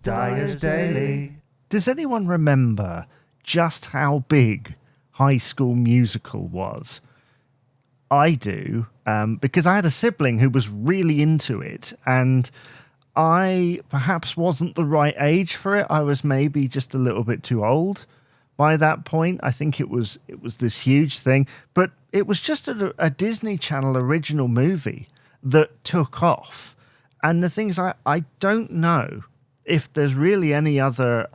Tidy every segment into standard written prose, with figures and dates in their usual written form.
Dyer's Daily. Does anyone remember just how big High School Musical was? I do, because I had a sibling who was really into it, and I perhaps wasn't the right age for it. I was maybe just a little bit too old by that point. I think it was this huge thing, but it was just a Disney Channel original movie that took off. And the things I don't know if there's really any other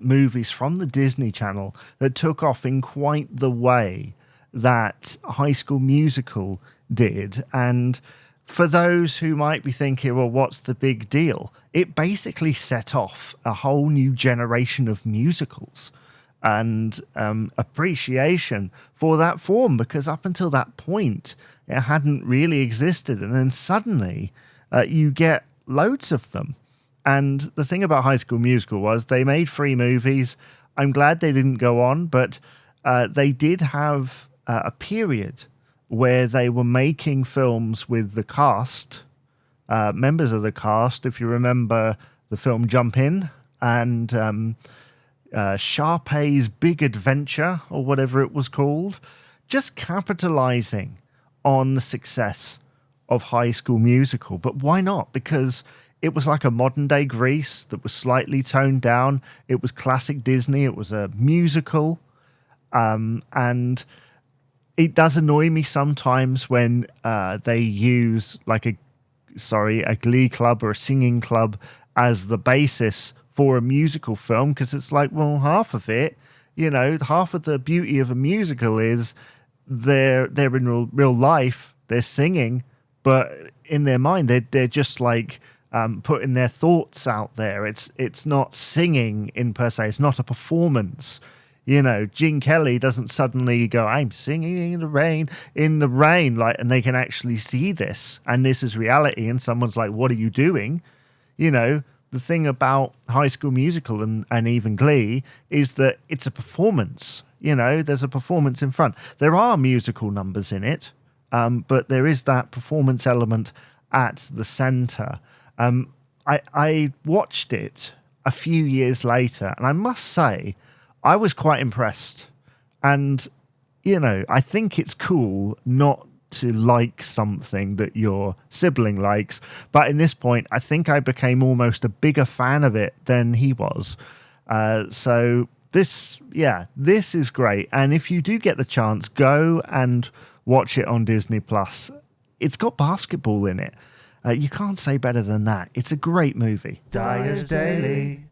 movies from the Disney Channel that took off in quite the way that High School Musical did. And for those who might be thinking, well, what's the big deal? It basically set off a whole new generation of musicals and appreciation for that form, because up until that point, it hadn't really existed. And then suddenly you get loads of them. And the thing about High School Musical was they made 3 movies. I'm glad they didn't go on, but they did have a period where they were making films with the cast, members of the cast. If you remember the film Jump In and Sharpay's Big Adventure, or whatever it was called, just capitalizing on the success of High School Musical. But why not? Because it was like a modern day Grease that was slightly toned down. It was classic Disney. It was a musical. And it does annoy me sometimes when they use like a glee club or a singing club as the basis for a musical film, because it's like, well, half of it, half of the beauty of a musical is they're in real life, they're singing, but in their mind they're just like putting their thoughts out there. It's not singing in per se. It's not a performance. Gene Kelly doesn't suddenly go, I'm singing in the rain, like, and they can actually see this, and this is reality. And someone's like, what are you doing? The thing about High School Musical and even Glee is that it's a performance. There's a performance in front. There are musical numbers in it, but there is that performance element at the center. I watched it a few years later, and I must say, I was quite impressed. And, I think it's cool not to like something that your sibling likes. But in this point, I think I became almost a bigger fan of it than he was. So this is great. And if you do get the chance, go and watch it on Disney Plus. It's got basketball in it. You can't say better than that. It's a great movie. Dyer's Daily.